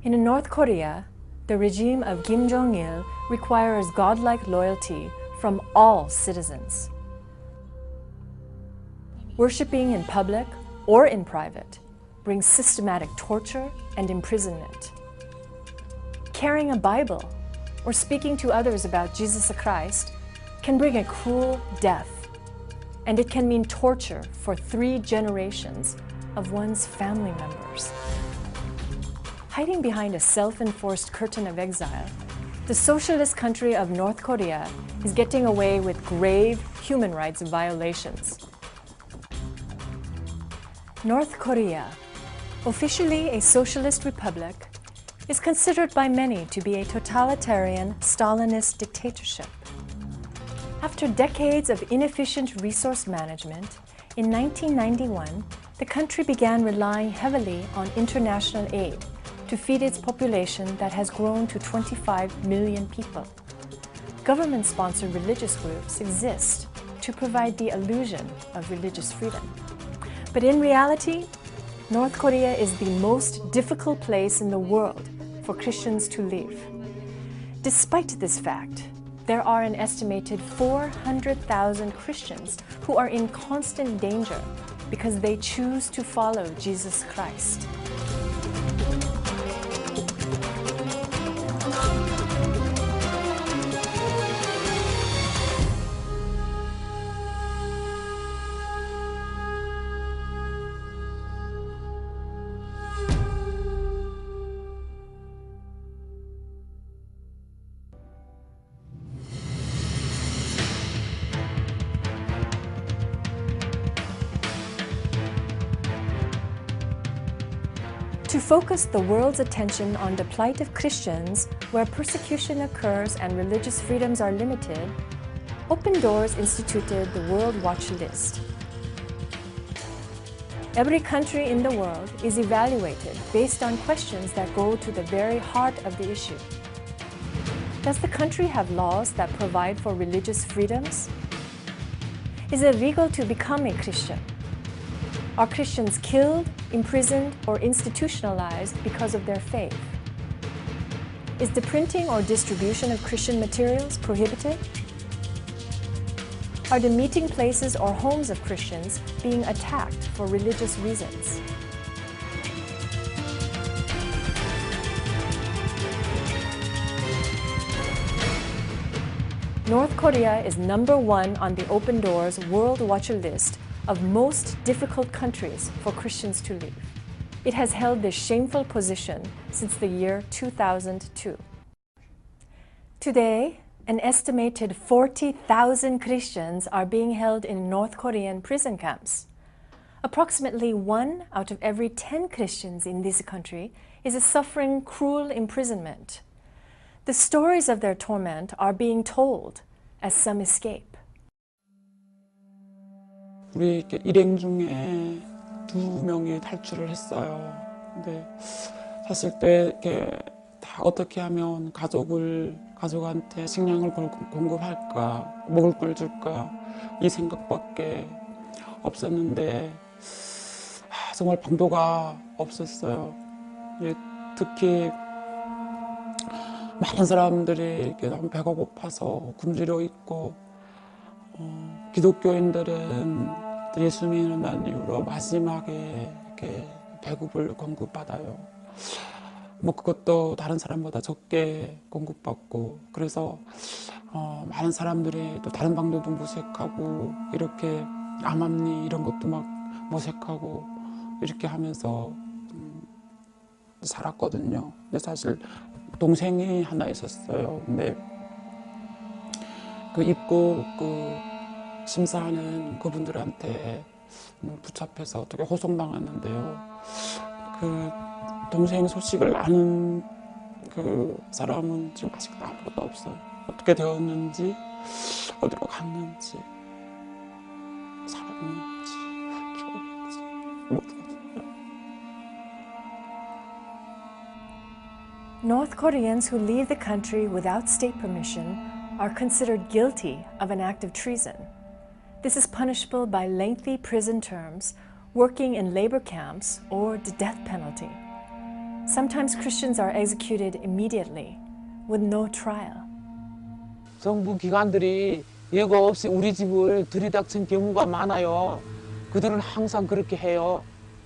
In North Korea, the regime of Kim Jong-il requires godlike loyalty from all citizens. Worshipping in public or in private brings systematic torture and imprisonment. Carrying a Bible or speaking to others about Jesus Christ can bring a cruel death, and it can mean torture for 3 generations of one's family members. Hiding behind a self-enforced curtain of exile, the socialist country of North Korea is getting away with grave human rights violations. North Korea, officially a socialist republic, is considered by many to be a totalitarian Stalinist dictatorship. After decades of inefficient resource management, in 1991, the country began relying heavily on international aid to feed its population that has grown to 25 million people. Government-sponsored religious groups exist to provide the illusion of religious freedom. But in reality, North Korea is the most difficult place in the world for Christians to live. Despite this fact, there are an estimated 400,000 Christians who are in constant danger because they choose to follow Jesus Christ. To focus the world's attention on the plight of Christians where persecution occurs and religious freedoms are limited, Open Doors instituted the World Watch List. Every country in the world is evaluated based on questions that go to the very heart of the issue. Does the country have laws that provide for religious freedoms? Is it legal to become a Christian? Are Christians killed, imprisoned, or institutionalized because of their faith? Is the printing or distribution of Christian materials prohibited? Are the meeting places or homes of Christians being attacked for religious reasons? North Korea is #1 on the Open Doors World Watch List of most difficult countries for Christians to live. It has held this shameful position since the year 2002. Today, an estimated 40,000 Christians are being held in North Korean prison camps. Approximately 1 out of every 10 Christians in this country is suffering cruel imprisonment. The stories of their torment are being told as some escape. 우리 이렇게 일행 중에 2명이 탈출을 했어요. 근데 사실 때 이렇게 다 어떻게 하면 가족한테 식량을 공급할까, 먹을 걸 줄까 이 생각밖에 없었는데 정말 방도가 없었어요. 특히 많은 사람들이 이렇게 너무 배가 고파서 굶주려 있고 기독교인들은 예수 믿는 날 이후로 마지막에 이렇게 배급을 공급받아요. 뭐 그것도 다른 사람보다 적게 공급받고 그래서 많은 사람들이 또 다른 방도도 모색하고 이렇게 암암리 이런 것도 막 모색하고 이렇게 하면서 살았거든요. 근데 사실 동생이 하나 있었어요. 근데 그 입국 심사하는 그분들한테 붙잡혀서 어떻게 호송당했는데요. 그 동생 소식을 아는 그 사람은 지금 아직도 아무것도 없어요. 어떻게 되었는지, 어디로 갔는지, 살았는지, 죽었는지 모르겠어요. North Koreans who leave the country without state permission are considered guilty of an act of treason. This is punishable by lengthy prison terms, working in labor camps, or the death penalty. Sometimes Christians are executed immediately, with no trial. 정부 기관들이 예고 없이 우리 집을 들이닥친 경우가 많아요. 그들은 항상 그렇게 해요.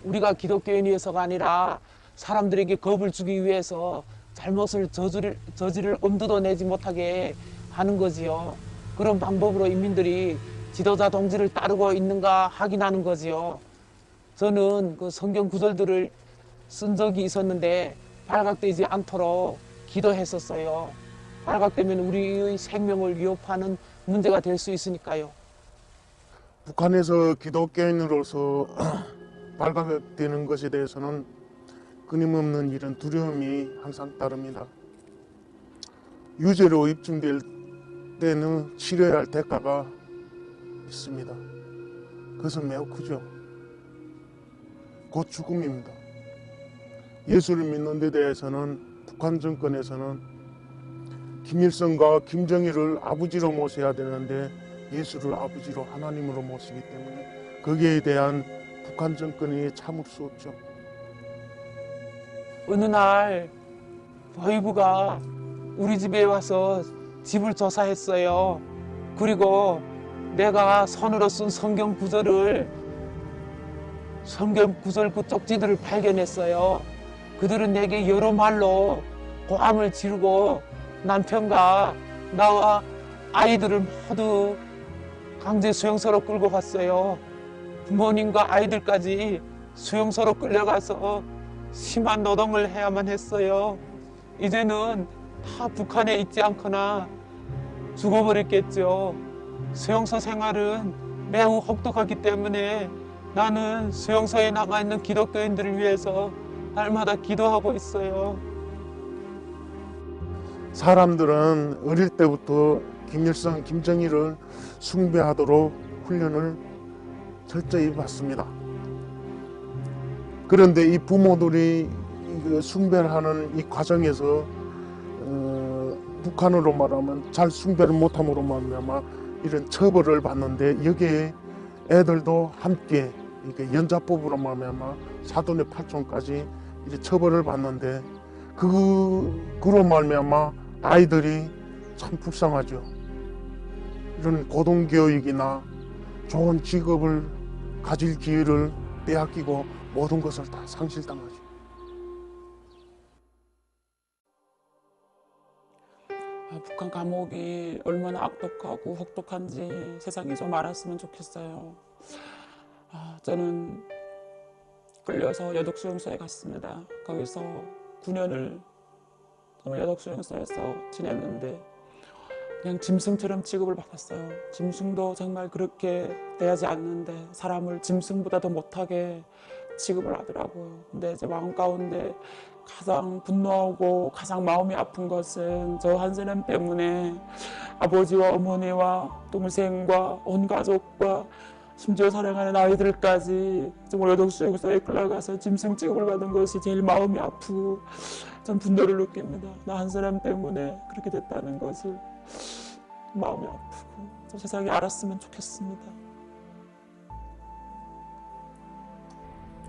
우리가 기독교인이어서가 아니라 사람들에게 겁을 주기 위해서 잘못을 저지를 엄두도 내지 못하게 하는 거지요. 그런 방법으로 인민들이 지도자 동지를 따르고 있는가 확인하는 거지요. 저는 그 성경 구절들을 쓴 적이 있었는데 발각되지 않도록 기도했었어요. 발각되면 우리의 생명을 위협하는 문제가 될 수 있으니까요. 북한에서 기독교인으로서 발각되는 것에 대해서는 끊임없는 이런 두려움이 항상 따릅니다. 유죄로 입증될 때는 치러야 할 대가가 있습니다. 그것은 매우 크죠. 곧 죽음입니다. 예수를 믿는 데 대해서는 북한 정권에서는 김일성과 김정일을 아버지로 모셔야 되는데 예수를 아버지로 하나님으로 모시기 때문에 거기에 대한 북한 정권이 참을 수 없죠. 어느 날 보이부가 우리 집에 와서 집을 조사했어요. 그리고 내가 손으로 쓴 성경 구절 그 쪽지들을 발견했어요. 그들은 내게 여러 말로 고함을 지르고 남편과 나와 아이들을 모두 강제 수용소로 끌고 갔어요. 부모님과 아이들까지 수용소로 끌려가서 심한 노동을 해야만 했어요. 이제는 다 북한에 있지 않거나 죽어버렸겠죠. 수용소 생활은 매우 혹독하기 때문에 나는 수용소에 남아있는 기독교인들을 위해서 날마다 기도하고 있어요. 사람들은 어릴 때부터 김일성, 김정일을 숭배하도록 훈련을 철저히 받습니다. 그런데 이 부모들이 숭배를 하는 이 과정에서 북한으로 말하면 잘 숭배를 못함으로 말미암아 이런 처벌을 받는데 여기에 애들도 함께 연좌법으로 말미암아 사돈의 팔촌까지 이제 처벌을 받는데 그로 말미암아 아이들이 참 불쌍하죠. 이런 고등교육이나 좋은 직업을 가질 기회를 빼앗기고 모든 것을 다 상실당하죠. 북한 감옥이 얼마나 악독하고 혹독한지 세상에 좀 알았으면 좋겠어요. 저는 끌려서 여독수용소에 갔습니다. 거기서 9년을 여독수용소에서 지냈는데 그냥 짐승처럼 취급을 받았어요. 짐승도 정말 그렇게 대하지 않는데 사람을 짐승보다 더 못하게 취급을 하더라고요. 근데 제 마음 가운데 가장 분노하고 가장 마음이 아픈 것은 저 한 사람 때문에 아버지와 어머니와 동생과 온 가족과 심지어 사랑하는 아이들까지 정말 여독수용소에 끌려가서 짐승 취급을 받은 것이 제일 마음이 아프고 전 분노를 느낍니다. 나 한 사람 때문에 그렇게 됐다는 것을 마음이 아프고 저 세상이 알았으면 좋겠습니다.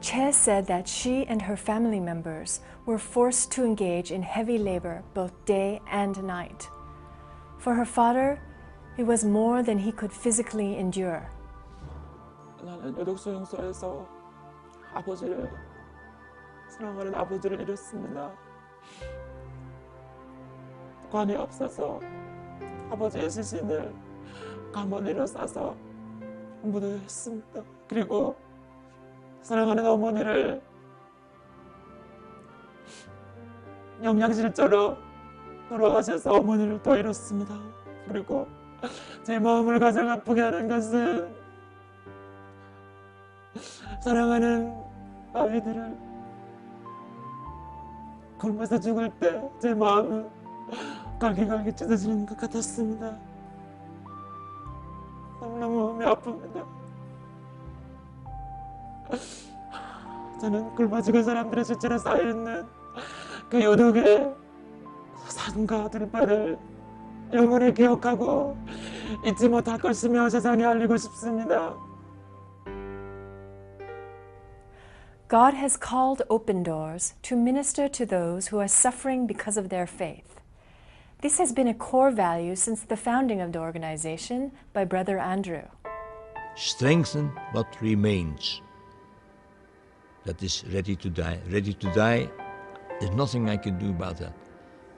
Che said that she and her family members were forced to engage in heavy labor both day and night. For her father, it was more than he could physically endure. 나는 여독수용소에서 사랑하는 아버지를 잃었습니다. 관이 없어서 아버지의 시신을 가모니로 싸서 무도했습니다. 그리고 사랑하는 어머니를 영양실조로 돌아가셔서 어머니를 더 잃었습니다. 그리고 제 마음을 가장 아프게 하는 것은 사랑하는 아이들을 굶어서 죽을 때 제 마음은 갈기갈기 찢어지는 것 같았습니다. 너무너무 마음이 아픕니다. 저는 굶어 죽은 사람들의 시체로 쌓여있는 그 요독의 산과 들판을 영원히 기억하고 잊지 못할 것이며 세상에 알리고 싶습니다. God has called Open Doors to minister to those who are suffering because of their faith. This has been a core value since the founding of the organization by Brother Andrew. Strengthen what remains, that is ready to die. Ready to die, there's nothing I can do about that.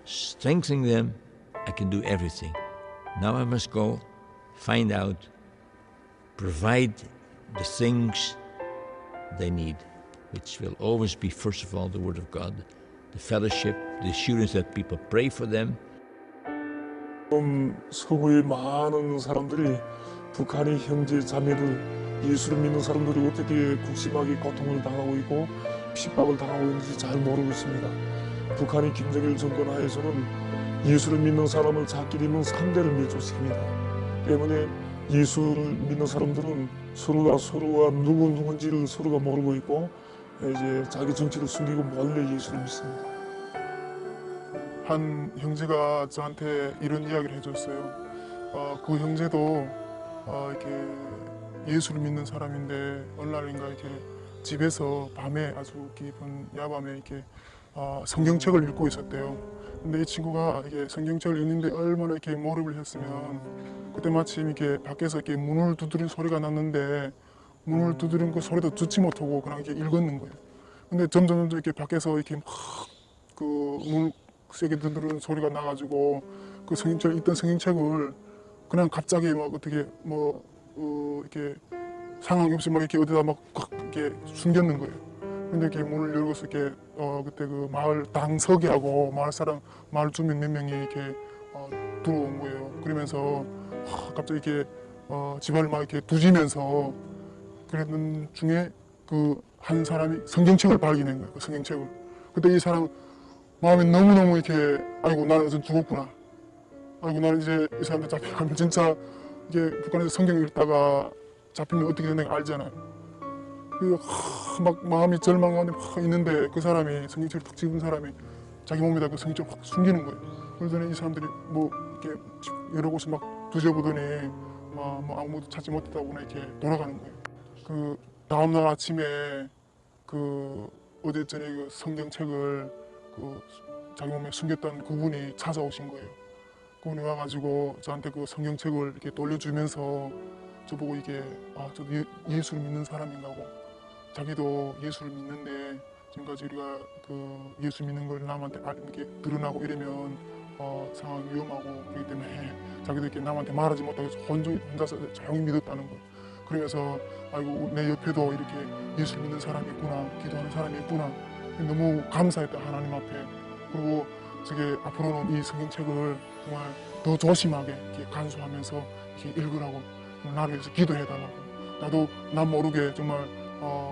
Strengthening them, I can do everything. Now I must go, find out, provide the things they need, which will always be, first of all, the Word of God, the fellowship, the assurance that people pray for them. 서구의 많은 사람들이 북한의 형제 자매들, 예수를 믿는 사람들이 어떻게 극심하게 고통을 당하고 있고 핍박을 당하고 있는지 잘 모르고 있습니다. 북한의 김정일 정권 하에서는 예수를 믿는 사람을 자기리는 상대를 맺어시킵니다. 때문에 예수를 믿는 사람들은 서로가 누군지를 서로가 모르고 있고 이제 자기 정치를 숨기고 몰래 예수를 믿습니다. 한 형제가 저한테 이런 이야기를 해줬어요. 그 형제도 이렇게 예수를 믿는 사람인데 어느 날인가 이렇게 집에서 밤에 아주 깊은 야밤에 이렇게 성경책을 읽고 있었대요. 근데 이 친구가 이게 성경책을 읽는데 얼마나 이렇게 몰입을 했으면 그때 마침 이렇게 밖에서 이렇게 문을 두드린 소리가 났는데 문을 두드린 그 소리도 듣지 못하고 그냥 이렇게 읽었는 거예요. 근데 점점 이렇게 밖에서 이렇게 막 그 문을 세게 두드리는 소리가 나가지고 그 성경책 읽던 성경책을 그냥 갑자기 막 어떻게 이렇게 상황이 없이 막 이렇게 어디다 막 이렇게 숨겼는 거예요. 근데 이렇게 문을 열고서 이렇게 그때 그 마을 당서기하고 마을 주민 몇 명이 이렇게 들어온 거예요. 그러면서 갑자기 이렇게 집안을 막 이렇게 두지면서 그랬던 중에 그 한 사람이 성경책을 발견한 거예요. 그 성경책을. 그때 이 사람 마음이 너무너무 이렇게 아이고 나는 어제 죽었구나. 아이고 나는 이제 이 사람한테 잡혀가면 진짜 이게 북한에서 성경 읽다가 잡히면 어떻게 되는지 알잖아요. 막 마음이 절망 가운데 막 있는데 그 사람이 성경책을 탁 집은 사람이 자기 몸에다 그 성경책을 확 숨기는 거예요. 그러더니 이 사람들이 뭐 이렇게 여러 곳에 막 뒤져보더니 뭐 아무도 찾지 못했다거나 이렇게 돌아가는 거예요. 그 다음날 아침에 그 어제 전에 그 성경책을 그 자기 몸에 숨겼던 그분이 찾아오신 거예요. 그분이 와가지고 저한테 그 성경책을 이렇게 돌려주면서 저보고 이게 저도 예수를 믿는 사람인가 고 자기도 예수를 믿는데 지금까지 우리가 그 예수 믿는 걸 남한테 이렇게 드러나고 이러면 상황이 위험하고 그렇기 때문에 자기도 이렇게 남한테 말하지 못하고 혼자서 조용히 믿었다는 거예요. 그러면서 아이고 내 옆에도 이렇게 예수 믿는 사람이 있구나, 기도하는 사람이 있구나. 너무 감사했다 하나님 앞에. 그리고 저게 앞으로는 이 성경책을 정말 더 조심하게 이렇게 간수하면서 이렇게 읽으라고 나를 위해서 기도해달라고. 나도 남 모르게 정말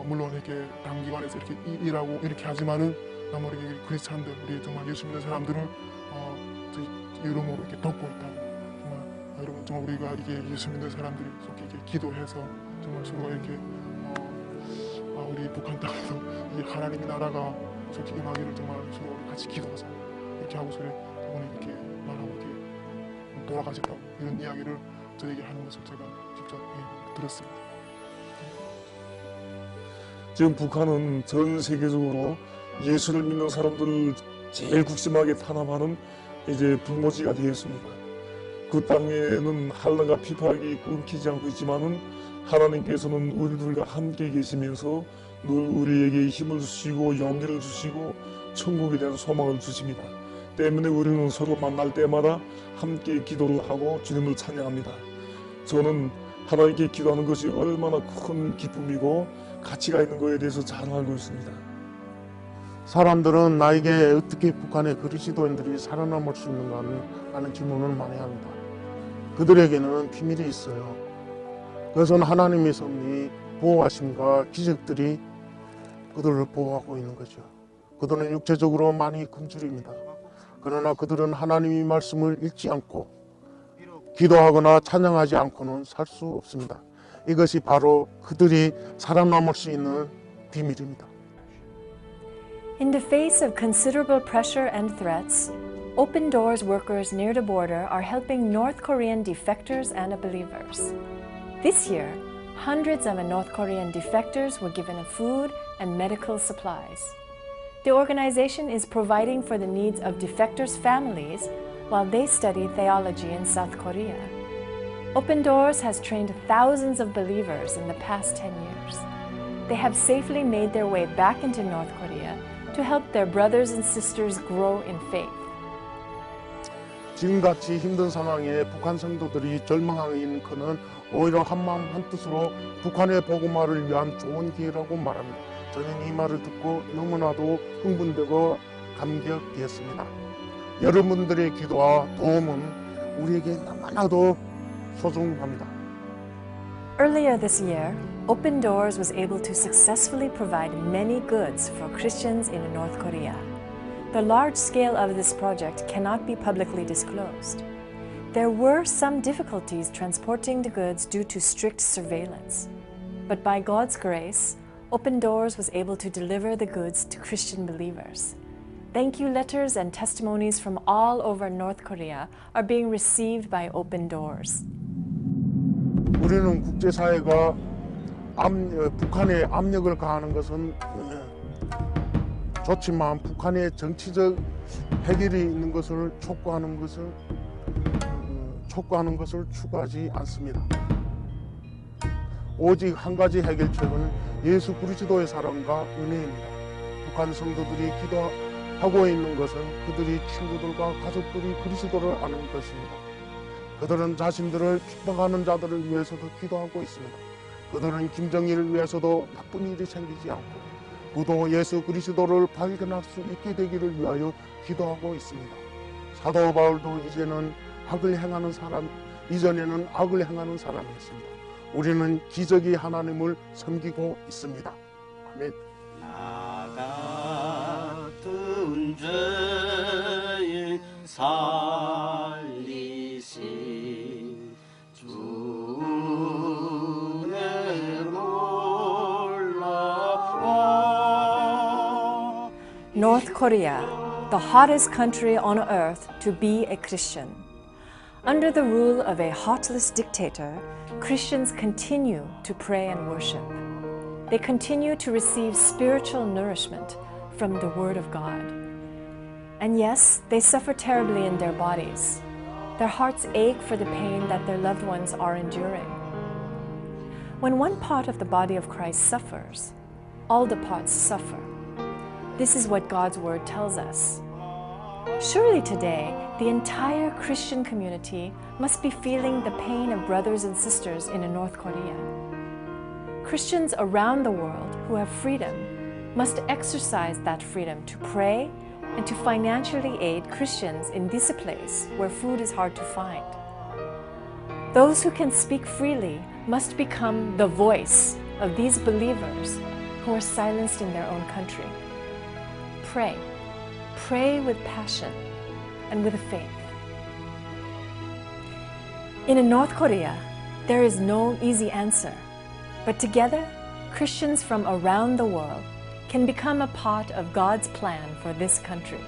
물론 이렇게 당기관에서 이렇게 일하고 이렇게 하지만은 남 모르게 크리스찬들 우리 정말 예수 믿는 사람들을 이름으로 이렇게 돕고 있다고. 여러분 정말 우리가 이게 예수 믿는 사람들이 속히 이렇게 기도해서 정말 서로가 이렇게 우리 북한 땅에서 이 하나님의 나라가 속히 임하기를 정말 서로 같이 기도하자 이렇게 하고서 그분이 이렇게 말하고 이렇게 돌아가셨다고 이런 이야기를 저에게 하는 것을 제가 직접 들었습니다. 지금 북한은 전 세계적으로 예수를 믿는 사람들을 제일 극심하게 탄압하는 이제 불모지가 되었습니다. 그 땅에는 한란과 핍박이 끊기지 않고 있지만은 하나님께서는 우리들과 함께 계시면서 늘 우리에게 힘을 주시고 용기를 주시고 천국에 대한 소망을 주십니다. 때문에 우리는 서로 만날 때마다 함께 기도를 하고 주님을 찬양합니다. 저는 하나님께 기도하는 것이 얼마나 큰 기쁨이고 가치가 있는 것에 대해서 잘 알고 있습니다. 사람들은 나에게 어떻게 북한의 그리스도인들이 살아남을 수 있는가 하는 질문을 많이 합니다. 그들에게는 비밀이 있어요. 그것은 하나님의 섭리, 보호하심과 기적들이 그들을 보호하고 있는 거죠. 그들은 육체적으로 많이 굶주립니다. 그러나 그들은 하나님의 말씀을 읽지 않고 기도하거나 찬양하지 않고는 살 수 없습니다. 이것이 바로 그들이 살아남을 수 있는 비밀입니다. In the face of considerable pressure and threats, Open Doors workers near the border are helping North Korean defectors and unbelievers. This year, hundreds of North Korean defectors were given food and medical supplies. The organization is providing for the needs of defectors' families while they study theology in South Korea. Open Doors has trained thousands of believers in the past 10 years. They have safely made their way back into North Korea to help their brothers and sisters grow in faith. 지금같이 힘든 상황에 북한 성도들이 절망하는 그는 오히려 한마음 한뜻으로 북한의 복음화를 위한 좋은 기회라고 말합니다. 저는 이 말을 듣고 너무나도 흥분되고 감격되었습니다. 여러분들의 기도와 도움은 우리에게 너무나도 소중합니다. Earlier this year, Open Doors was able to successfully provide many goods for Christians in North Korea. The large scale of this project cannot be publicly disclosed. There were some difficulties transporting the goods due to strict surveillance. But by God's grace, Open Doors was able to deliver the goods to Christian believers. Thank you letters and testimonies from all over North Korea are being received by Open Doors. 우리는 국제사회가 북한에 압력을 가하는 것은 좋지만 북한의 정치적 해결이 있는 것을 촉구하는 것을 추구하지 않습니다. 오직 한 가지 해결책은 예수 그리스도의 사랑과 은혜입니다. 북한 성도들이 기도하고 있는 것은 그들이 친구들과 가족들이 그리스도를 아는 것입니다. 그들은 자신들을 핍박하는 자들을 위해서도 기도하고 있습니다. 그들은 김정일을 위해서도 나쁜 일이 생기지 않고 그도 예수 그리스도를 발견할 수 있게 되기를 위하여 기도하고 있습니다. 사도 바울도 이전에는 악을 행하는 사람이었습니다. 우리는 기적이 하나님을 섬기고 있습니다. 아멘. 나 같은 죄인 살리신 주의 놀라워. North Korea, the hottest country on earth to be a Christian. Under the rule of a heartless dictator, Christians continue to pray and worship. They continue to receive spiritual nourishment from the Word of God. And yes, they suffer terribly in their bodies. Their hearts ache for the pain that their loved ones are enduring. When one part of the body of Christ suffers, all the parts suffer. This is what God's Word tells us. Surely today, the entire Christian community must be feeling the pain of brothers and sisters in North Korea. Christians around the world who have freedom must exercise that freedom to pray and to financially aid Christians in this place where food is hard to find. Those who can speak freely must become the voice of these believers who are silenced in their own country. Pray. Pray with passion and with faith. In North Korea, there is no easy answer, but together, Christians from around the world can become a part of God's plan for this country.